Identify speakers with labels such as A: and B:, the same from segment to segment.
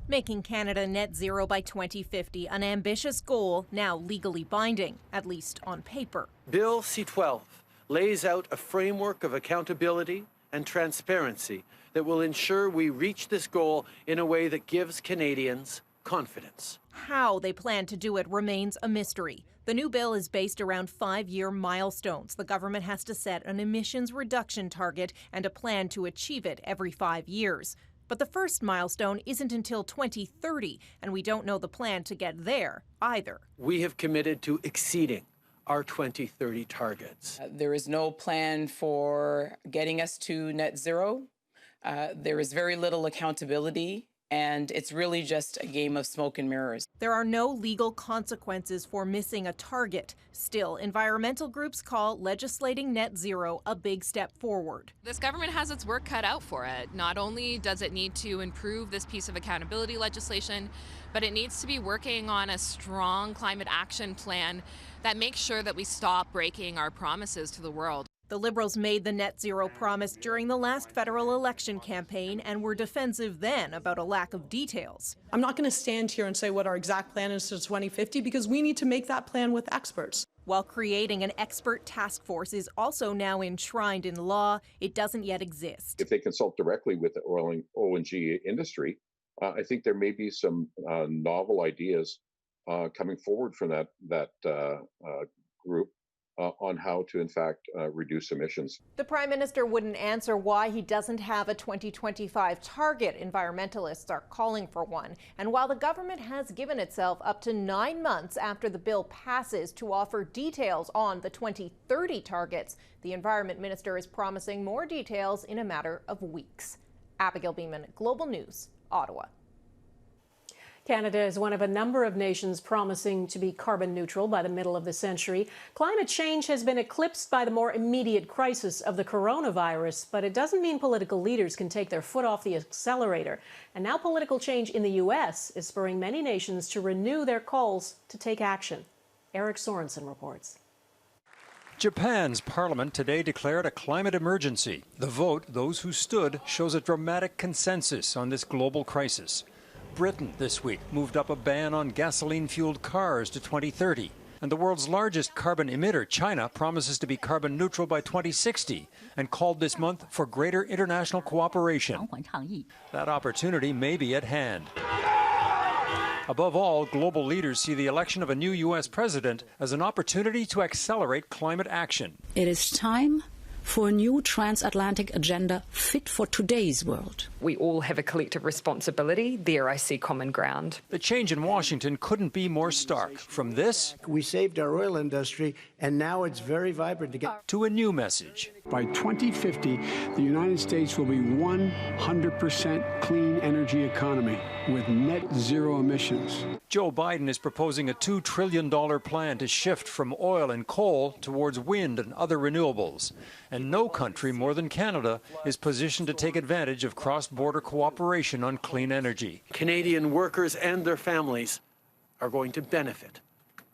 A: making Canada net zero by 2050 an ambitious goal now legally binding, at least on paper.
B: Bill C-12 lays out a framework of accountability and transparency that will ensure we reach this goal in a way that gives Canadians confidence.
A: How they plan to do it remains a mystery. The new bill is based around 5-year milestones. The government has to set an emissions reduction target and a plan to achieve it every 5 years. But the first milestone isn't until 2030, and we don't know the plan to get there either.
B: We have committed to exceeding our 2030 targets.
C: There is no plan for getting us to net zero. There is very little accountability, and it's really just a game of smoke and mirrors.
A: There are no legal consequences for missing a target. Still, environmental groups call legislating net zero a big step forward.
D: This government has its work cut out for it. Not only does it need to improve this piece of accountability legislation, but it needs to be working on a strong climate action plan that makes sure that we stop breaking our promises to the world.
A: The Liberals made the net zero promise during the last federal election campaign and were defensive then about a lack of details.
E: I'm not going to stand here and say what our exact plan is to 2050 because we need to make that plan with experts.
A: While creating an expert task force is also now enshrined in law, it doesn't yet exist.
F: If they consult directly with the oil and gas industry, I think there may be some novel ideas coming forward from that group on how to, in fact, reduce emissions.
A: The Prime Minister wouldn't answer why he doesn't have a 2025 target. Environmentalists are calling for one. And while the government has given itself up to 9 months after the bill passes to offer details on the 2030 targets, the Environment Minister is promising more details in a matter of weeks. Abigail Bimman, Global News, Ottawa.
G: Canada is one of a number of nations promising to be carbon neutral by the middle of the century. Climate change has been eclipsed by the more immediate crisis of the coronavirus, but it doesn't mean political leaders can take their foot off the accelerator. And now political change in the U.S. is spurring many nations to renew their calls to take action. Eric Sorensen reports.
H: Japan's parliament today declared a climate emergency. The vote, those who stood, shows a dramatic consensus on this global crisis. Britain this week moved up a ban on gasoline-fueled cars to 2030. And the world's largest carbon emitter, China, promises to be carbon neutral by 2060 and called this month for greater international cooperation. That opportunity may be at hand. Above all, global leaders see the election of a new U.S. president as an opportunity to accelerate climate action.
I: It is time for a new transatlantic agenda fit for today's world.
J: We all have a collective responsibility. There I see common ground.
H: The change in Washington couldn't be more stark. From this,
K: we saved our oil industry, and now it's very vibrant again.
H: To a new message.
L: By 2050, the United States will be 100% clean energy economy with net zero emissions.
H: Joe Biden is proposing a $2 trillion plan to shift from oil and coal towards wind and other renewables. And no country more than Canada is positioned to take advantage of cross-border cooperation on clean energy.
B: Canadian workers and their families are going to benefit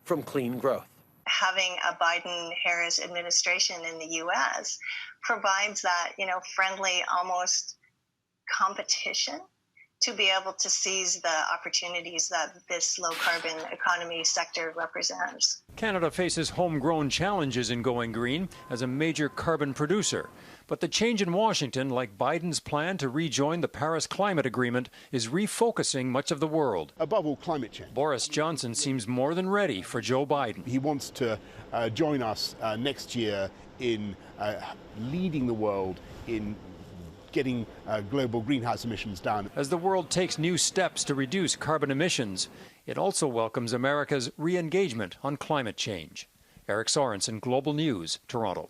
B: from clean growth.
M: Having a Biden-Harris administration in the U.S. provides that, friendly, almost competition to be able to seize the opportunities that this low-carbon economy sector represents.
H: Canada faces homegrown challenges in going green as a major carbon producer. But the change in Washington, like Biden's plan to rejoin the Paris Climate Agreement, is refocusing much of the world.
N: Above all, climate change.
H: Boris Johnson seems more than ready for Joe Biden.
N: He wants to join us next year in leading the world in getting global greenhouse emissions down.
H: As the world takes new steps to reduce carbon emissions, it also welcomes America's re-engagement on climate change. Eric Sorensen, Global News, Toronto.